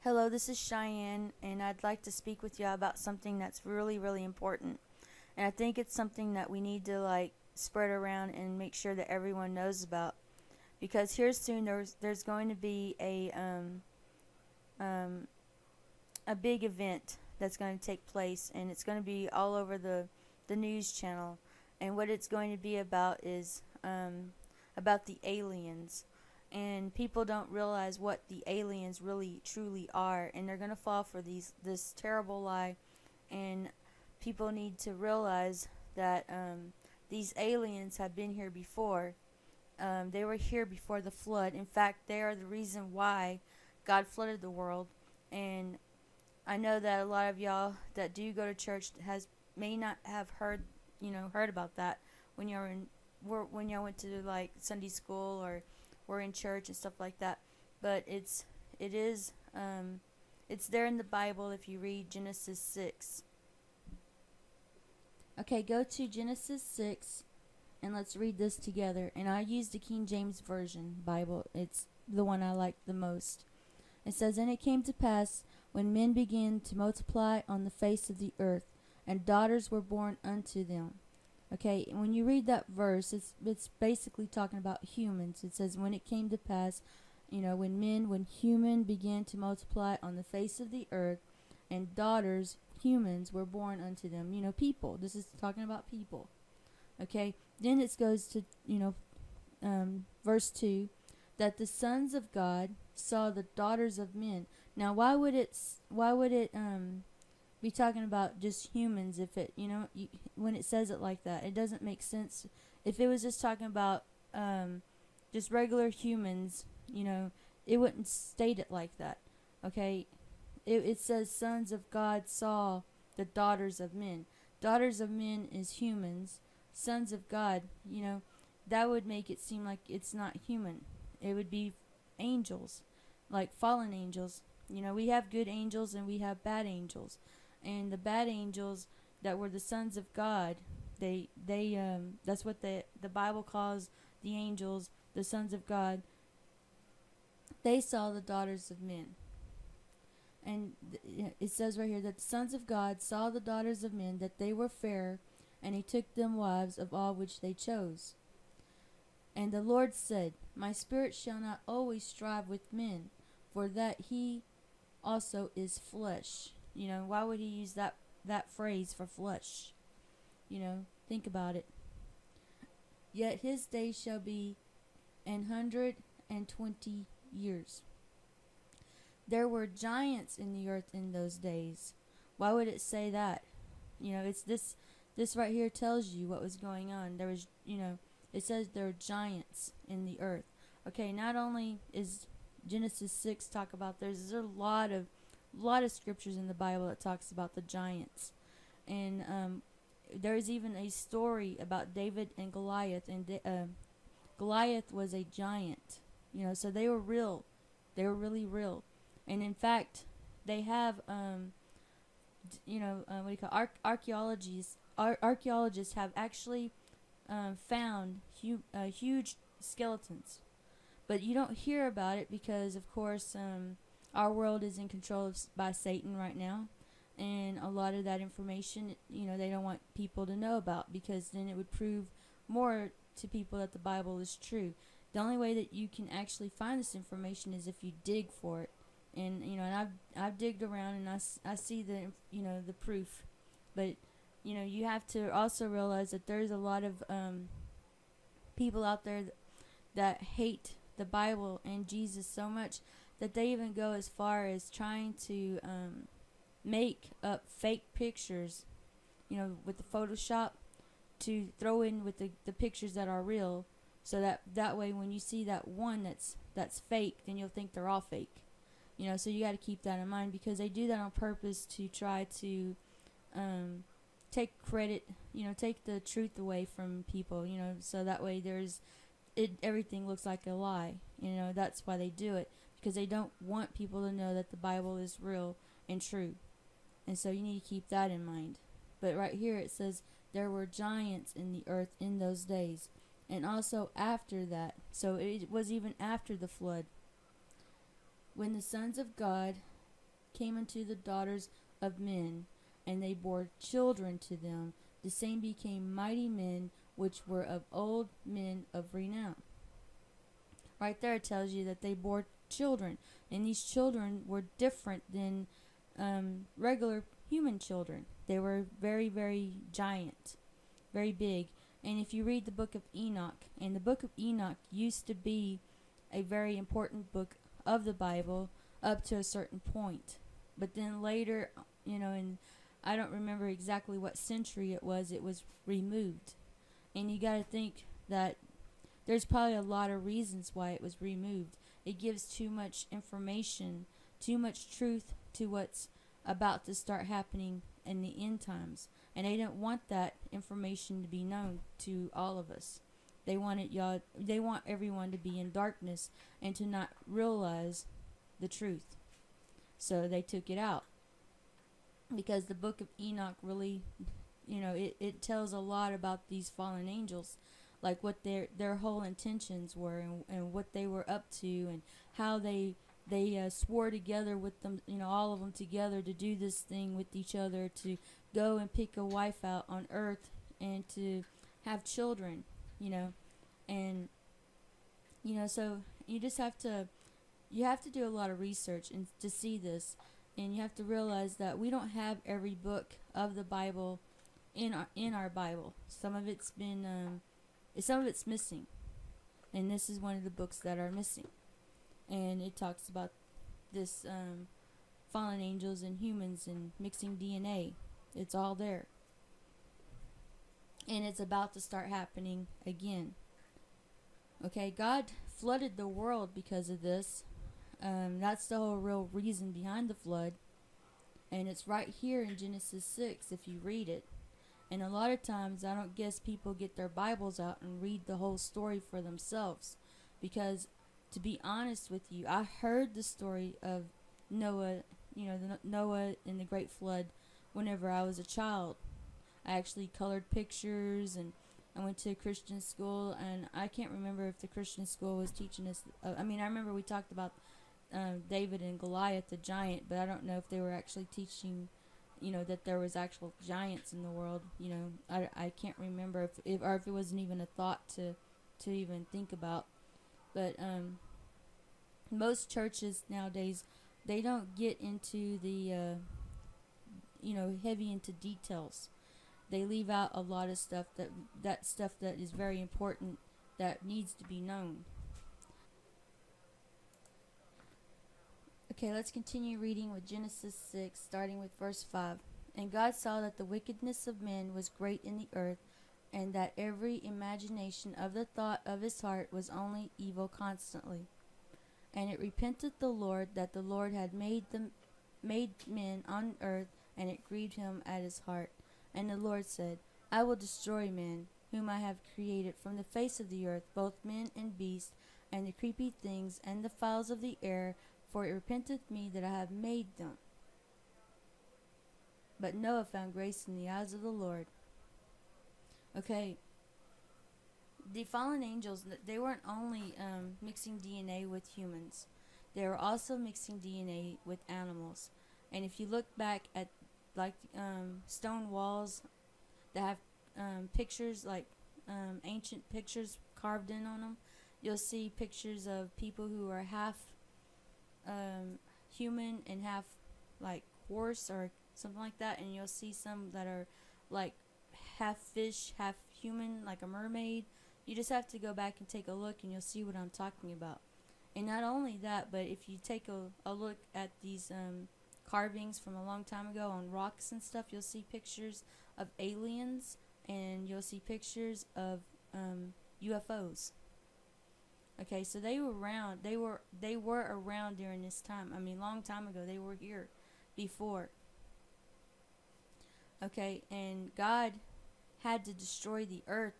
Hello, this is Cheyenne, and I'd like to speak with you about something that's really, really important. And I think it's something that we need to spread around and make sure that everyone knows about. Because here soon there's going to be a big event that's going to take place, and it's going to be all over the news channel. And what it's going to be about is about the aliens. And people don't realize what the aliens really truly are, and they're going to fall for this terrible lie. And people need to realize that these aliens have been here before. They were here before the flood. In fact, they are the reason why God flooded the world. And I know that a lot of y'all that do go to church may not have heard about that when y'all went to Sunday school or were in church and stuff like that. But it's there in the Bible if you read Genesis 6. Okay, go to Genesis 6 and let's read this together. And I use the King James Version Bible. It's the one I like the most. It says, "And it came to pass, when men began to multiply on the face of the earth, and daughters were born unto them." Okay, when you read that verse, it's basically talking about humans. It says, when it came to pass, when human began to multiply on the face of the earth, and daughters, humans, were born unto them. People. This is talking about people. Okay, then it goes to, verse 2, that the sons of God saw the daughters of men. Now, why would it be talking about just humans if when it says it like that? It doesn't make sense. If it was just talking about just regular humans, it wouldn't state it like that. Okay, it says sons of God saw the daughters of men. Daughters of men is humans. Sons of God, that would make it seem like it's not human. It would be angels, like fallen angels. We have good angels and we have bad angels. And the bad angels that were the sons of God, that's what the Bible calls the angels, the sons of God. They saw the daughters of men. And it says right here that the sons of God saw the daughters of men, that they were fair, and he took them wives of all which they chose. And the Lord said, My spirit shall not always strive with men, for that he also is flesh. Why would he use that phrase for flesh? Think about it. Yet his days shall be 120 years. There were giants in the earth in those days. Why would it say that? It's this right here tells you what was going on. There was, it says there are giants in the earth. Okay, not only is Genesis 6 talk about there's a lot of scriptures in the Bible that talks about the giants. And there's even a story about David and Goliath, and Goliath was a giant. So they were real. They were really real. And in fact, they have archaeologists have actually found huge skeletons. But you don't hear about it because, of course, our world is in control by Satan right now. And a lot of that information, they don't want people to know about, because then it would prove more to people that the Bible is true. The only way that you can actually find this information is if you dig for it. And, and I've digged around, and I see the proof. But, you have to also realize that there's a lot of people out there that hate the Bible and Jesus so much that they even go as far as trying to make up fake pictures, with the Photoshop, to throw in with the pictures that are real, so that way when you see that one that's fake, then you'll think they're all fake. So you got to keep that in mind, because they do that on purpose to try to take credit, take the truth away from people, so that way everything looks like a lie. That's why they do it, because they don't want people to know that the Bible is real and true. And so you need to keep that in mind. But right here it says there were giants in the earth in those days, and also after that. So it was even after the flood, when the sons of God came unto the daughters of men, and they bore children to them. The same became mighty men, which were of old, men of renown. Right there it tells you that they bore children, and these children were different than regular human children. They were very, very giant, very big. And if you read the book of Enoch, and the book of Enoch used to be a very important book of the Bible up to a certain point. But then later, and I don't remember exactly what century it was removed. And you got to think that there's probably a lot of reasons why it was removed. It gives too much information, too much truth to what's about to start happening in the end times. And they didn't want that information to be known to all of us. They want everyone to be in darkness and to not realize the truth. So they took it out. Because the book of Enoch really, it tells a lot about these fallen angels, like what their whole intentions were, and what they were up to, and how they swore together with them, all of them together, to do this thing with each other, to go and pick a wife out on earth and to have children, and so you just have to do a lot of research and to see this. And you have to realize that we don't have every book of the Bible in our Bible. Some of it's missing, and this is one of the books that are missing. And it talks about this fallen angels and humans and mixing DNA. It's all there, and it's about to start happening again. Okay, God flooded the world because of this. That's the whole real reason behind the flood. And it's right here in Genesis 6 if you read it. And a lot of times I don't guess people get their Bibles out and read the whole story for themselves. Because to be honest with you, I heard the story of Noah, Noah and the Great Flood whenever I was a child. I actually colored pictures, and I went to a Christian school, and I can't remember if the Christian school was teaching us. I remember we talked about David and Goliath, the giant, but I don't know if they were actually teaching, that there was actual giants in the world. I can't remember if it wasn't even a thought to even think about. But most churches nowadays, they don't get into the heavy into details. They leave out a lot of stuff that is very important, that needs to be known. Okay, let's continue reading with Genesis 6, starting with verse 5. And God saw that the wickedness of men was great in the earth, and that every imagination of the thought of his heart was only evil constantly. And it repented the Lord that the Lord had made men on earth, and it grieved him at his heart. And the Lord said, I will destroy man, whom I have created from the face of the earth, both men and beasts, and the creepy things, and the fowls of the air, for it repenteth me that I have made them. But Noah found grace in the eyes of the Lord. Okay, the fallen angels, they weren't only mixing DNA with humans. They were also mixing DNA with animals. And if you look back at stone walls that have pictures, ancient pictures carved in on them, you'll see pictures of people who are half human and half horse or something like that, and you'll see some that are half fish, half human, like a mermaid. You just have to go back and take a look, and you'll see what I'm talking about. And not only that, but if you take a look at these carvings from a long time ago on rocks and stuff, you'll see pictures of aliens, and you'll see pictures of UFO'S. Okay, so they were around. They were around during this time. Long time ago. They were here before. Okay, and God had to destroy the earth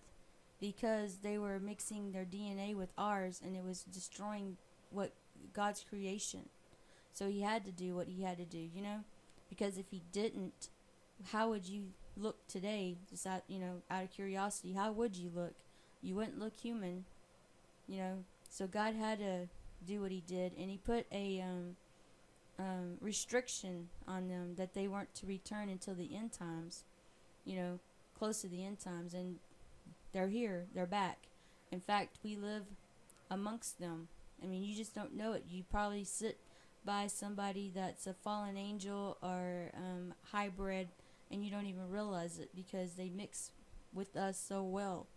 because they were mixing their DNA with ours, and it was destroying God's creation. So he had to do what he had to do, because if he didn't, how would you look today? Just out of curiosity, how would you look? You wouldn't look human, So God had to do what he did, and he put a restriction on them that they weren't to return until the end times, close to the end times, and they're here, they're back. In fact, we live amongst them. I mean, you just don't know it. You probably sit by somebody that's a fallen angel or hybrid, and you don't even realize it because they mix with us so well.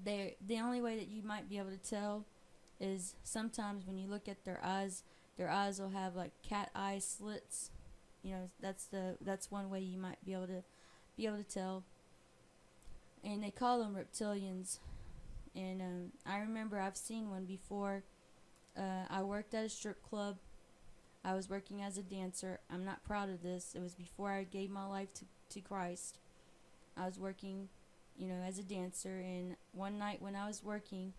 The only way that you might be able to tell is sometimes when you look at their eyes will have like cat eye slits. That's one way you might be able to tell. And they call them reptilians. And I remember I've seen one before. I worked at a strip club. I was working as a dancer. I'm not proud of this. It was before I gave my life to Christ. I was working, as a dancer. And one night when I was working,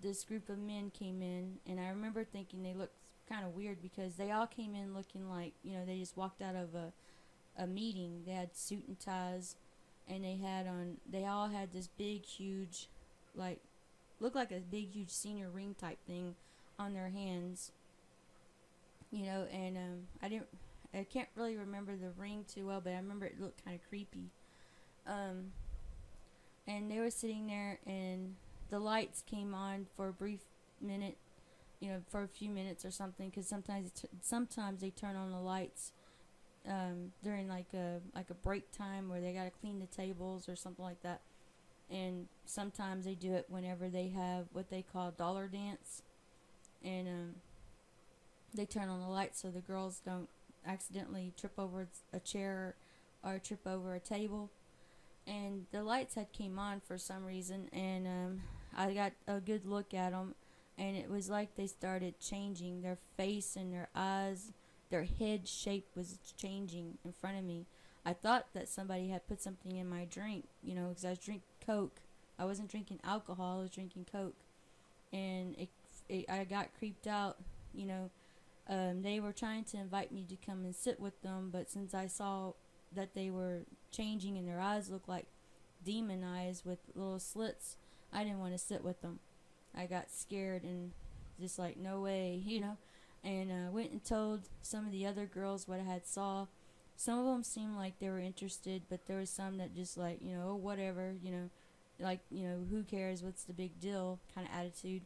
this group of men came in. And I remember thinking they looked kind of weird because they all came in looking like, they just walked out of a meeting. They had suit and ties. And they all had this big, huge, looked like a big, huge senior ring type thing on their hands. And I can't really remember the ring too well, but I remember it looked kind of creepy. And they were sitting there, and the lights came on for a brief minute, for a few minutes or something, because sometimes they turn on the lights during like a break time where they gotta clean the tables or something like that. And sometimes they do it whenever they have what they call dollar dance, and they turn on the lights so the girls don't accidentally trip over a chair or trip over a table. And the lights had came on for some reason, and I got a good look at them, and it was like they started changing. Their face and their eyes, their head shape was changing in front of me. I thought that somebody had put something in my drink, because I was drinking Coke. I wasn't drinking alcohol, I was drinking Coke. And I got creeped out, They were trying to invite me to come and sit with them, but since I saw that they were changing and their eyes looked like demon eyes with little slits, I didn't want to sit with them. I got scared and just like, no way, And went and told some of the other girls what I had saw. Some of them seemed like they were interested, but there was some that just like, whatever, who cares, what's the big deal kind of attitude.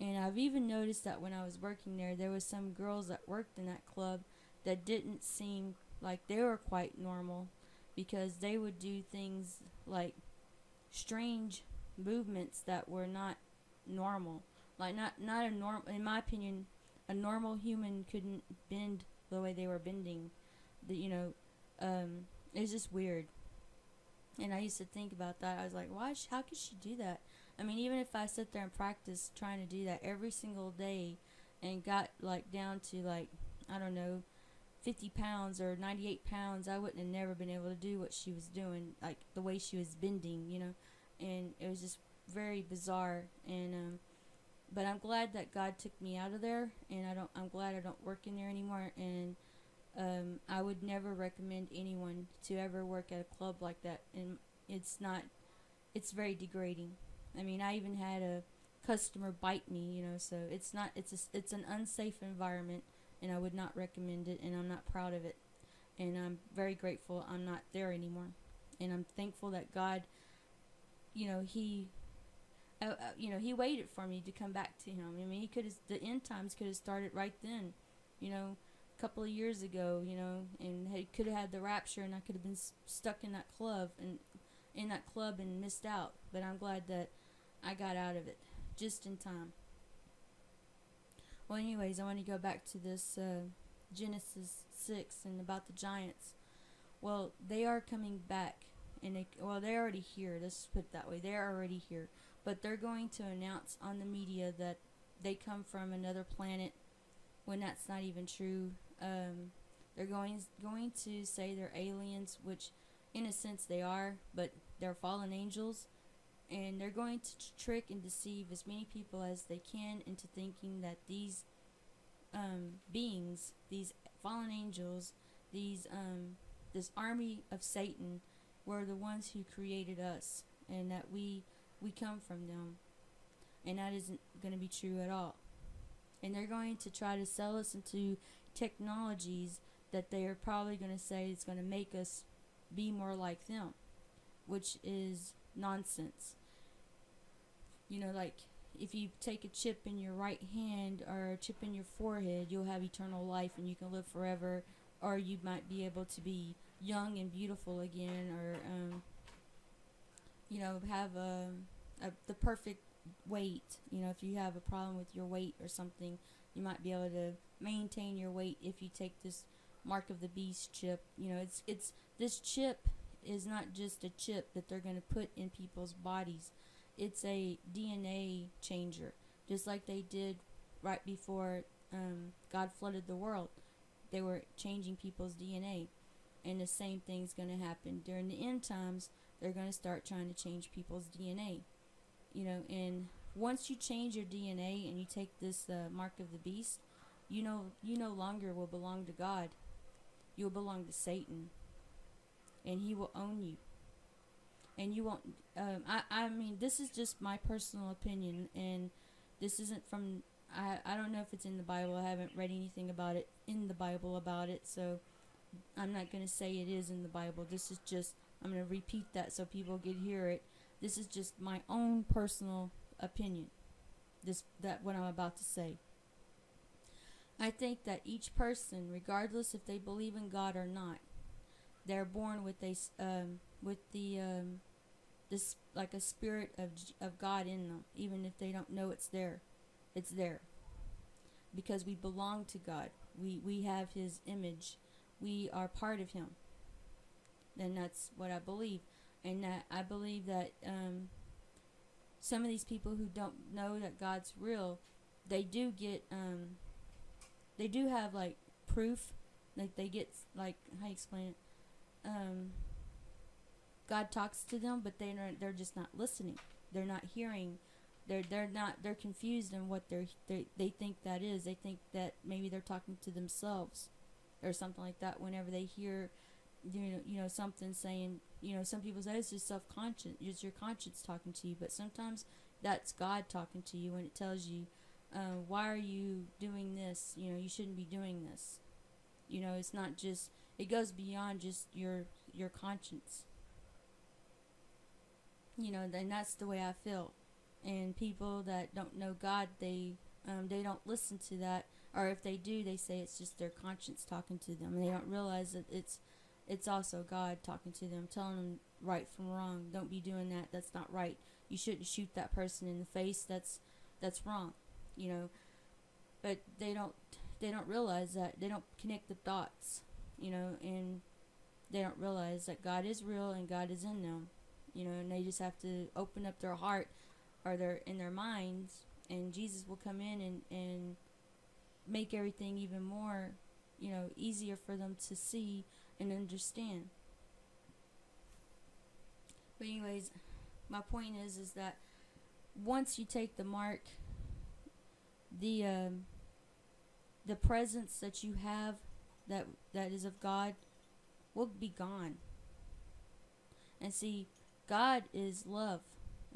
And I've even noticed that when I was working there was some girls that worked in that club that didn't seem like they were quite normal, because they would do things like strange movements that were not normal. Like not a normal, in my opinion, a normal human couldn't bend the way they were bending. It was just weird. And I used to think about that. I was like, how could she do that? I mean, even if I sit there and practice trying to do that every single day and got like down to like, I don't know, 50 pounds or 98 pounds, I wouldn't have never been able to do what she was doing, like the way she was bending, and it was just very bizarre. And but I'm glad that God took me out of there, and I'm glad I don't work in there anymore. And I would never recommend anyone to ever work at a club like that. And it's very degrading. I mean, I even had a customer bite me, so it's an unsafe environment, and I would not recommend it, and I'm not proud of it. And I'm very grateful I'm not there anymore. And I'm thankful that God, he waited for me to come back to him. I mean, the end times could have started right then, a couple of years ago, and he could have had the rapture, and I could have been stuck in that club and missed out. But I'm glad that I got out of it just in time. Well, anyways, I want to go back to this Genesis 6 and about the giants. Well, they are coming back, and they're already here. Let's put it that way. They're already here, but they're going to announce on the media that they come from another planet, when that's not even true. They're going to say they're aliens, which in a sense they are, but they're fallen angels. And they're going to trick and deceive as many people as they can into thinking that these beings, these fallen angels, this army of Satan, were the ones who created us, and that we come from them. And that isn't going to be true at all. And they're going to try to sell us into technologies that they are probably going to say it's going to make us be more like them, which is nonsense. You know, like if you take a chip in your right hand or a chip in your forehead, you'll have eternal life and you can live forever, or you might be able to be young and beautiful again, or you know, have the perfect weight. You know, if you have a problem with your weight or something, you might be able to maintain your weight if you take this mark of the beast chip. You know, it's this chip is not just a chip that they're going to put in people's bodies. It's a DNA changer, just like they did right before God flooded the world. They were changing people's DNA, and the same thing's going to happen during the end times. They're going to start trying to change people's DNA. You know, and once you change your DNA and you take this mark of the beast, you no longer will belong to God. You'll belong to Satan, and he will own you. And you won't. I mean, this is just my personal opinion, and this isn't from. I don't know if it's in the Bible. I haven't read anything about it in the Bible about it, so I'm not going to say it is in the Bible. This is just. I'm going to repeat that so people can hear it. This is just my own personal opinion. What I'm about to say. I think that each person, regardless if they believe in God or not, they're born with this like a spirit of God in them, even if they don't know it's there. It's there because we belong to God. We have His image. We are part of Him. And that's what I believe. And that I believe that some of these people who don't know that God's real, they do have like proof, like they get like, how you explain it? God talks to them, but they're just not listening. They're not hearing. They're confused in what they think that is. They think that maybe they're talking to themselves or something like that. Whenever they hear, you know something saying, some people say it's just self-conscious. It's your conscience talking to you, but sometimes that's God talking to you when it tells you, why are you doing this? You shouldn't be doing this. It's not just. It goes beyond just your conscience. And that's the way I feel. And people that don't know God, they don't listen to that, or if they do, they say it's just their conscience talking to them. And they don't realize that it's also God talking to them, telling them right from wrong. Don't be doing that. That's not right. You shouldn't shoot that person in the face. That's wrong. But they don't realize that. They don't connect the dots. And they don't realize that God is real and God is in them. And they just have to open up their heart or in their minds, and Jesus will come in and make everything even more, easier for them to see and understand. But anyways, my point is that once you take the mark, the presence that you have that is of God will be gone. And see, God is love.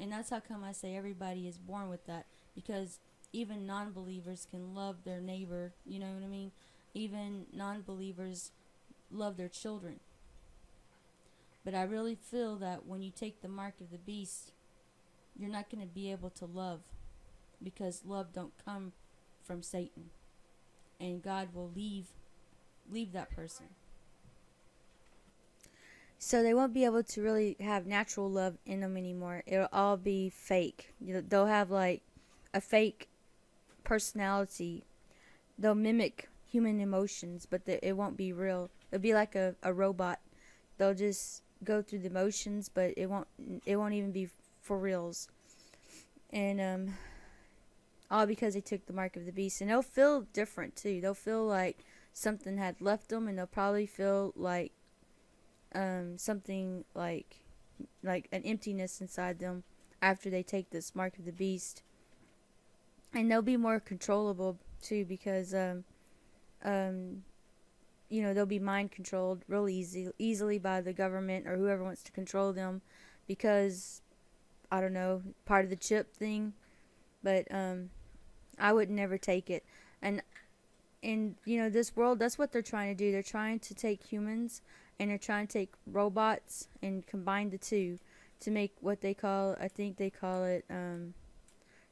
And that's how come I say everybody is born with that. Because even non-believers can love their neighbor. You know what I mean? Even non-believers love their children. But I really feel that when you take the mark of the beast, you're not going to be able to love. Because love don't come from Satan. And God will leave that person. So they won't be able to really have natural love in them anymore. It'll all be fake. They'll have like a fake personality. They'll mimic human emotions, but it won't be real. It'll be like a robot. They'll just go through the motions, but it won't even be for reals. And all because they took the mark of the beast. And they'll feel different too. They'll feel like something had left them, and they'll probably feel like something like an emptiness inside them after they take this mark of the beast. And they'll be more controllable too, because they'll be mind controlled real easily by the government or whoever wants to control them, because I don't know, part of the chip thing. But I would never take it. And in this world, that's what they're trying to do. They're trying to take humans and they're trying to take robots and combine the two to make what they call, I think they call it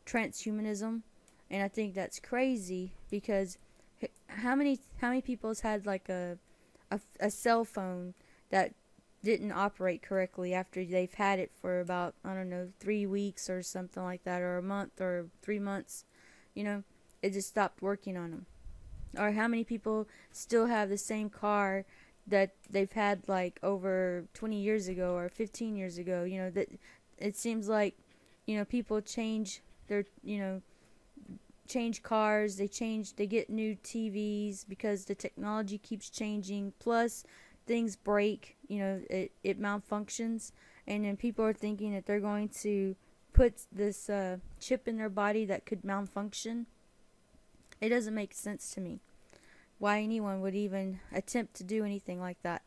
transhumanism. And I think that's crazy because how many people has had like a cell phone that didn't operate correctly after they've had it for about, I don't know, 3 weeks or something like that, or a month or 3 months, it just stopped working on them. Or how many people still have the same car that they've had like over 20 years ago or 15 years ago. That it seems like people change their change cars, they get new TVs because the technology keeps changing, plus things break, it malfunctions, and then people are thinking that they're going to put this chip in their body that could malfunction. It doesn't make sense to me why anyone would even attempt to do anything like that.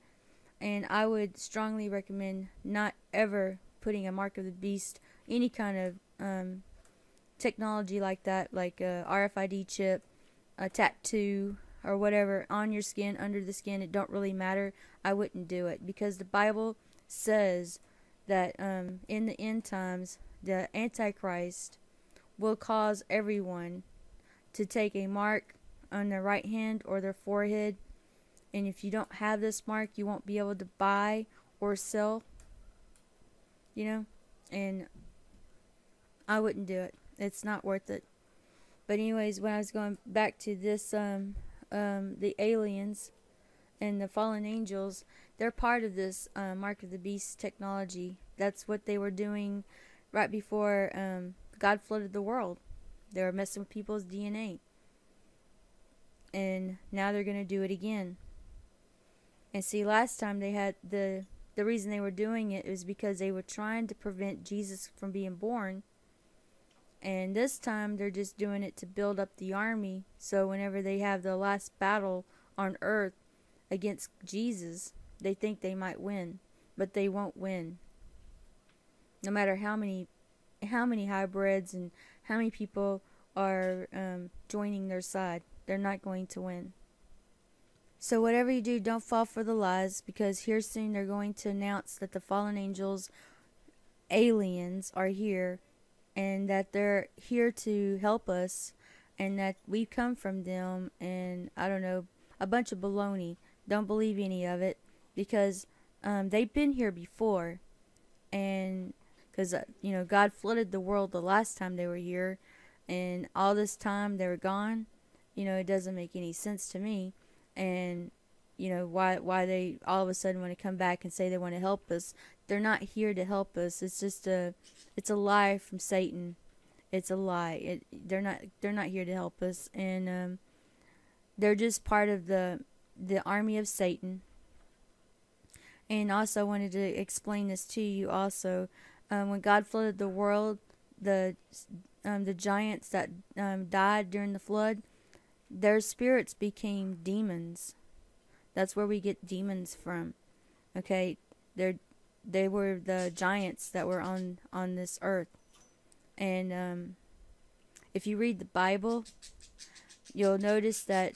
And I would strongly recommend not ever putting a mark of the beast, any kind of technology like that, like a RFID chip, a tattoo, or whatever on your skin, under the skin. It don't really matter. I wouldn't do it because the Bible says that in the end times, the Antichrist will cause everyone to take a mark on their right hand or their forehead, and if you don't have this mark, you won't be able to buy or sell, and I wouldn't do it. It's not worth it. But anyways, when I was going back to this, the aliens and the fallen angels, they're part of this mark of the beast technology. That's what they were doing right before God flooded the world. They were messing with people's DNA. And now they're going to do it again. And see, last time they had the reason they were doing it was because they were trying to prevent Jesus from being born. And this time they're just doing it to build up the army, so whenever they have the last battle on earth against Jesus, they think they might win, but they won't win. No matter how many hybrids and how many people are joining their side, they're not going to win. So whatever you do, don't fall for the lies, because here soon they're going to announce that the fallen angels, aliens, are here, and that they're here to help us, and that we come from them, and I don't know, a bunch of baloney. Don't believe any of it, because they've been here before, and because God flooded the world the last time they were here, and all this time they were gone. It doesn't make any sense to me, and why they all of a sudden want to come back and say they want to help us. They're not here to help us. It's just it's a lie from Satan. It's a lie. They're not here to help us, and they're just part of the army of Satan. And also, I wanted to explain this to you. Also, when God flooded the world, the giants that died during the flood, their spirits became demons. That's where we get demons from. Okay, they were the giants that were on this earth. And if you read the Bible, you'll notice that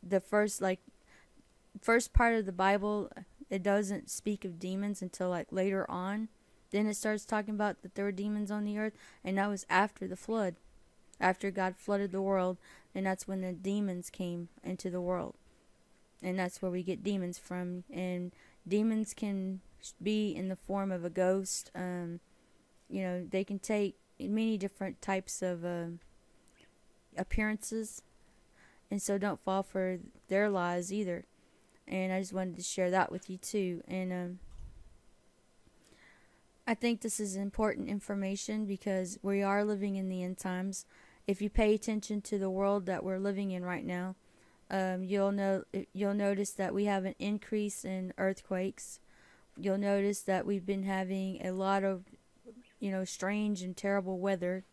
the first part of the Bible, it doesn't speak of demons until like later on. Then it starts talking about that there were demons on the earth, and that was after the flood, after God flooded the world, and that's when the demons came into the world. And that's where we get demons from. And demons can be in the form of a ghost. They can take many different types of appearances, and so don't fall for their lies either. And I just wanted to share that with you too. And I think this is important information because we are living in the end times. If you pay attention to the world that we're living in right now, you'll notice that we have an increase in earthquakes. You'll notice that we've been having a lot of strange and terrible weather.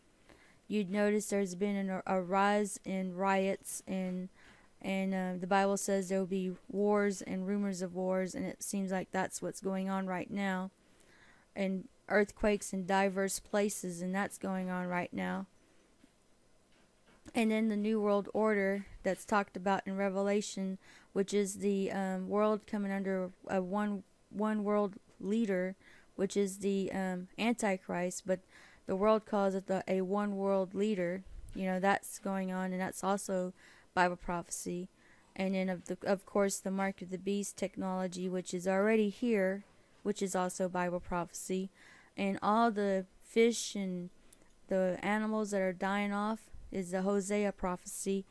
You'd notice there's been a rise in riots, and the Bible says there will be wars and rumors of wars, and it seems like that's what's going on right now. And earthquakes in diverse places, and that's going on right now. And then the New World Order that's talked about in Revelation, which is the world coming under a one world leader, which is the Antichrist, but the world calls it a one world leader. You know, that's going on, and that's also Bible prophecy. And then of course the mark of the beast technology, which is already here, which is also Bible prophecy. And all the fish and the animals that are dying off is the Hosea prophecy,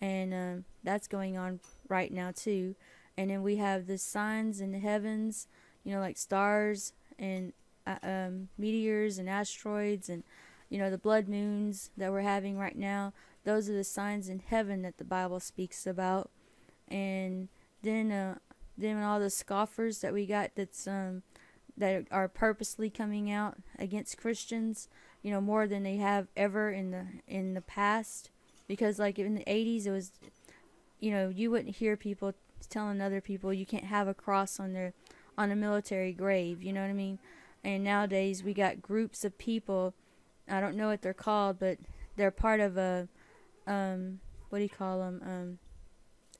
and that's going on right now too. And then we have the signs in the heavens, you know, like stars and meteors and asteroids, and you know, the blood moons that we're having right now. Those are the signs in heaven that the Bible speaks about. And then all the scoffers that we got that are purposely coming out against Christians, you know, more than they have ever in the past. Because like in the 80s, it was, you know, you wouldn't hear people telling other people you can't have a cross on a military grave, you know what I mean? And nowadays we got groups of people, I don't know what they're called, but they're part of a what do you call them,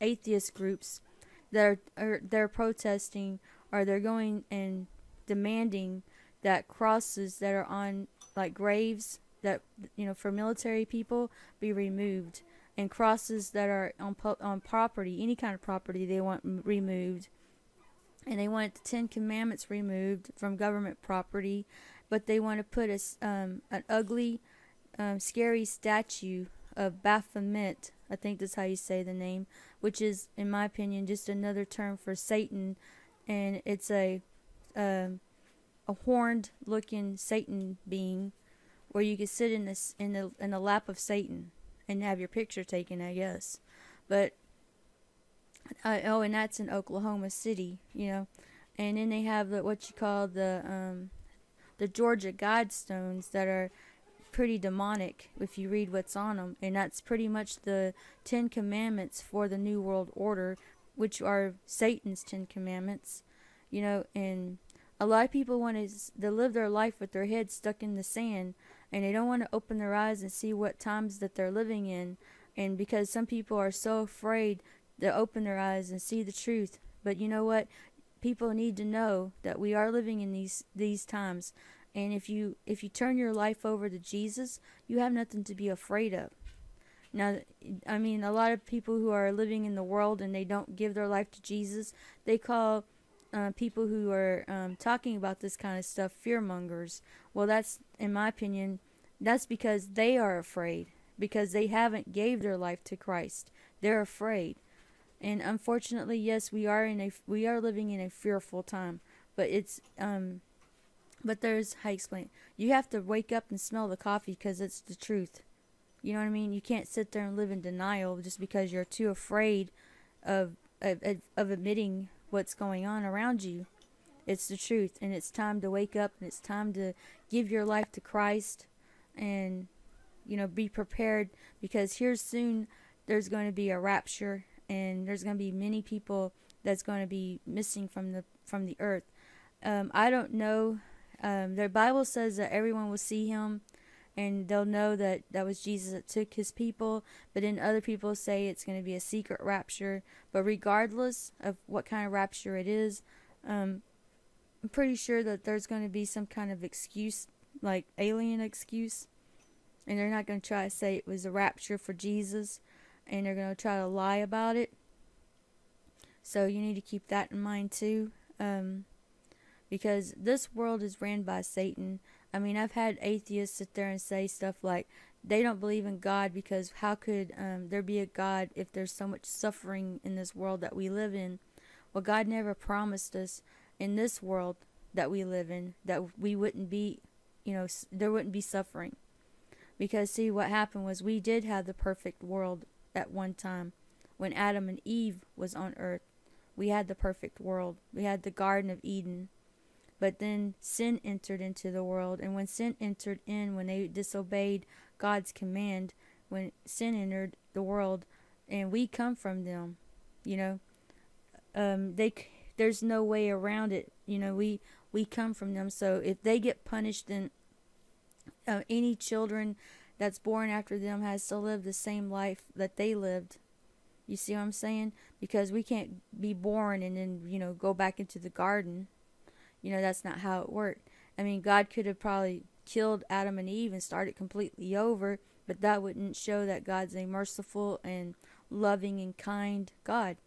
atheist groups that they're protesting, or they're going and demanding that crosses that are on like graves that, you know, for military people be removed, and crosses that are on property, any kind of property, they want removed. And they want the 10 Commandments removed from government property, but they want to put an ugly, scary statue of Baphomet, I think that's how you say the name, which is, in my opinion, just another term for Satan, and it's a horned-looking Satan being, where you could sit in the lap of Satan and have your picture taken, I guess. But and that's in Oklahoma City, you know. And then they have what you call the Georgia Guidestones that are pretty demonic if you read what's on them, and that's pretty much the 10 Commandments for the New World Order, which are Satan's 10 Commandments, you know. And a lot of people want to live their life with their head stuck in the sand, and they don't want to open their eyes and see what times that they're living in. And because some people are so afraid to open their eyes and see the truth. But you know what? People need to know that we are living in these times. And if you turn your life over to Jesus, you have nothing to be afraid of. Now, I mean, a lot of people who are living in the world and they don't give their life to Jesus, they call people who are talking about this kind of stuff fearmongers. Well, that's, in my opinion, that's because they are afraid, because they haven't gave their life to Christ. They're afraid. And unfortunately, yes, we are living in a fearful time. But it's but there's, how you explain it? You have to wake up and smell the coffee because it's the truth. You know what I mean? You can't sit there and live in denial just because you're too afraid of admitting what's going on around you. It's the truth, and it's time to wake up, and it's time to give your life to Christ, and, you know, be prepared, because here soon there's going to be a rapture, and there's going to be many people that's going to be missing from the earth. I don't know. The Bible says that everyone will see him, and they'll know that that was Jesus that took his people. But then other people say it's going to be a secret rapture. But regardless of what kind of rapture it is, I'm pretty sure that there's going to be some kind of excuse, like alien excuse. And they're not going to try to say it was a rapture for Jesus, and they're going to try to lie about it. So you need to keep that in mind too. Because this world is ran by Satan. I mean, I've had atheists sit there and say stuff like they don't believe in God because how could there be a God if there's so much suffering in this world that we live in? Well, God never promised us in this world that we live in that we wouldn't be, you know, there wouldn't be suffering. Because see, what happened was we did have the perfect world at one time. When Adam and Eve was on earth, we had the perfect world. We had the Garden of Eden. But then sin entered into the world, and when sin entered in, when they disobeyed God's command, when sin entered the world, and we come from them, you know, there's no way around it. You know, we come from them. So if they get punished, then any children that's born after them has to live the same life that they lived. You see what I'm saying? Because we can't be born and then, go back into the garden. That's not how it worked. I mean, God could have probably killed Adam and Eve and started completely over, but that wouldn't show that God's a merciful and loving and kind God.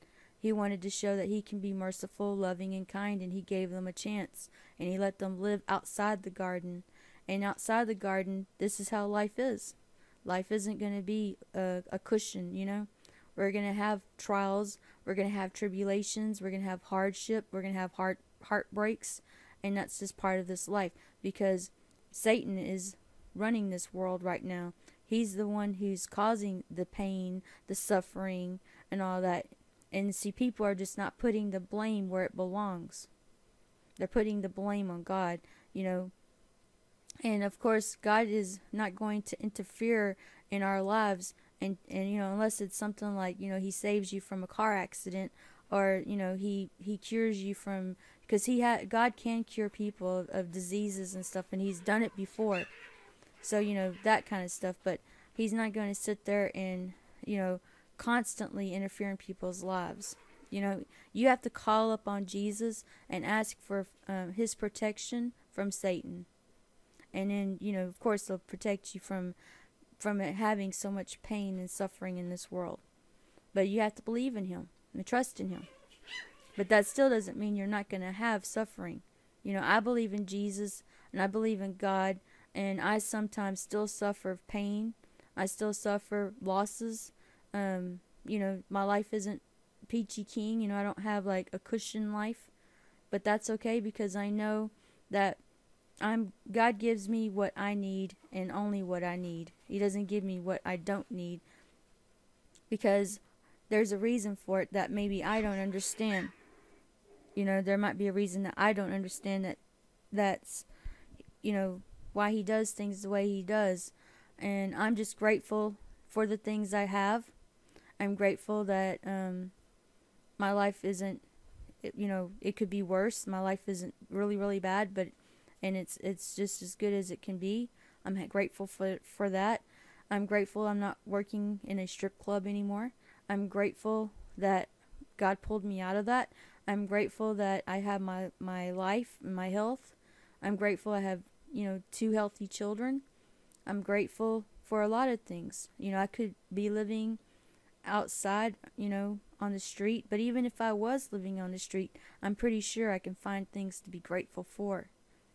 He wanted to show that he can be merciful, loving, and kind, and he gave them a chance, and he let them live outside the garden. And outside the garden, this is how life is. Life isn't going to be a cushion, We're going to have trials, we're going to have tribulations, we're going to have hardship, we're going to have heartbreaks, and that's just part of this life, because Satan is running this world right now. He's the one who's causing the pain, the suffering, and all that. And see, people are just not putting the blame where it belongs. They're putting the blame on God, And of course, God is not going to interfere in our lives, and unless it's something like, he saves you from a car accident, or he cures you from, because God can cure people of diseases and stuff, and he's done it before. So that kind of stuff, but he's not going to sit there and constantly interfere in people's lives. You have to call upon Jesus and ask for his protection from Satan, and then of course he'll protect you from it having so much pain and suffering in this world. But you have to believe in him and trust in him. But that still doesn't mean you're not going to have suffering. I believe in Jesus and I believe in God, and I sometimes still suffer pain. I still suffer losses. My life isn't peachy keen. I don't have like a cushion life, but that's okay, because I know that God gives me what I need and only what I need. He doesn't give me what I don't need, because there's a reason for it that maybe I don't understand. There might be a reason that I don't understand that's why he does things the way he does. And I'm just grateful for the things I have. I'm grateful that my life isn't, it could be worse. My life isn't really, really bad, and it's just as good as it can be. I'm grateful for that. I'm grateful I'm not working in a strip club anymore. I'm grateful that God pulled me out of that. I'm grateful that I have my life and my health. I'm grateful I have, 2 healthy children. I'm grateful for a lot of things. I could be living outside, on the street, but even if I was living on the street, I'm pretty sure I can find things to be grateful for,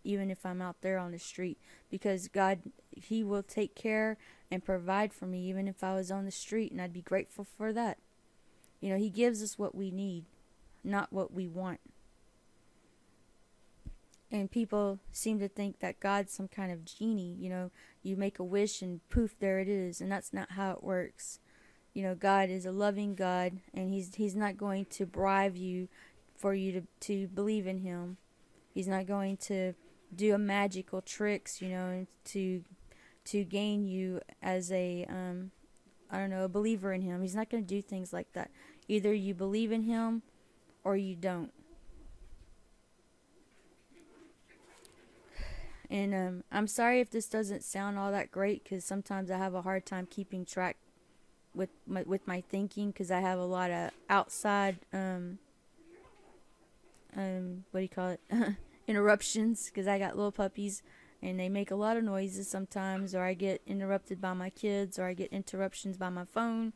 even if I'm out there on the street, because God, he will take care and provide for me even if I was on the street, and I'd be grateful for that. He gives us what we need, not what we want. And people seem to think that God's some kind of genie. You make a wish and poof, there it is. And that's not how it works. God is a loving God, and he's not going to bribe you for you to believe in him. He's not going to do a magical tricks, to gain you as a a believer in him. He's not going to do things like that. Either you believe in him or you don't. And I'm sorry if this doesn't sound all that great, because sometimes I have a hard time keeping track with my thinking, because I have a lot of outside interruptions, because I got little puppies and they make a lot of noises sometimes, or I get interrupted by my kids, or I get interruptions by my phone.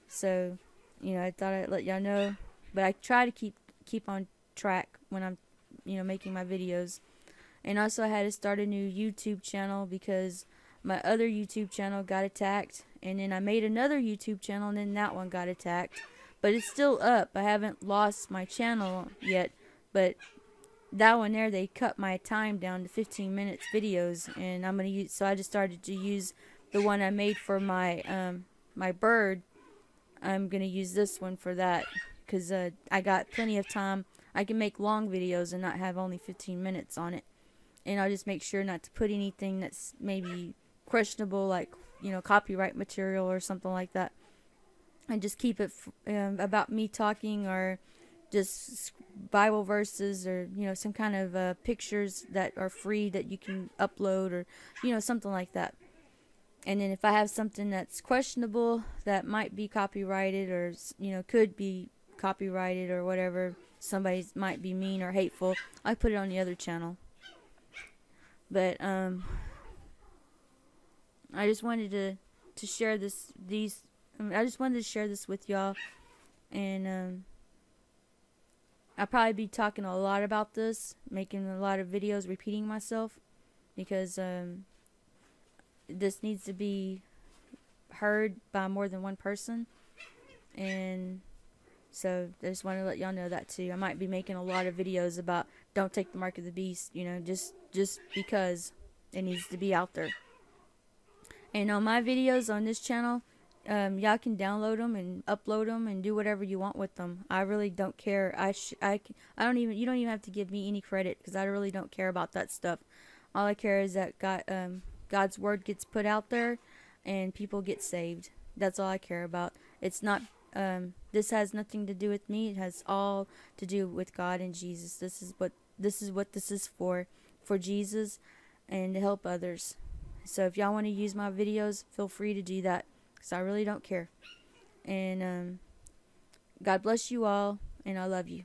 So I thought I'd let y'all know, but I try to keep on track when I'm making my videos. And also I had to start a new YouTube channel because my other YouTube channel got attacked, and then I made another YouTube channel, and then that one got attacked. But it's still up. I haven't lost my channel yet, but that one there, they cut my time down to 15 minutes videos, and I'm gonna use. So I just started to use the one I made for my my bird. I'm gonna use this one for that, because I got plenty of time. I can make long videos and not have only 15 minutes on it. And I'll just make sure not to put anything that's maybe questionable, like copyright material or something like that, and just keep it about me talking, or just Bible verses, or some kind of pictures that are free that you can upload, or something like that. And then if I have something that's questionable that might be copyrighted, or could be copyrighted or whatever, somebody might be mean or hateful, I put it on the other channel. But I just wanted to share I just wanted to share this with y'all, and I'll probably be talking a lot about this, making a lot of videos repeating myself, because this needs to be heard by more than one person. And so I just want to let y'all know that too. I might be making a lot of videos about don't take the mark of the beast, just because it needs to be out there. And on my videos on this channel, y'all can download them and upload them and do whatever you want with them. I really don't care. You don't even have to give me any credit, because I really don't care about that stuff. All I care is that God's word gets put out there and people get saved. That's all I care about. It's not this has nothing to do with me. It has all to do with God and Jesus. This is what this is for Jesus and to help others. So if y'all want to use my videos, feel free to do that, because I really don't care. And God bless you all, and I love you.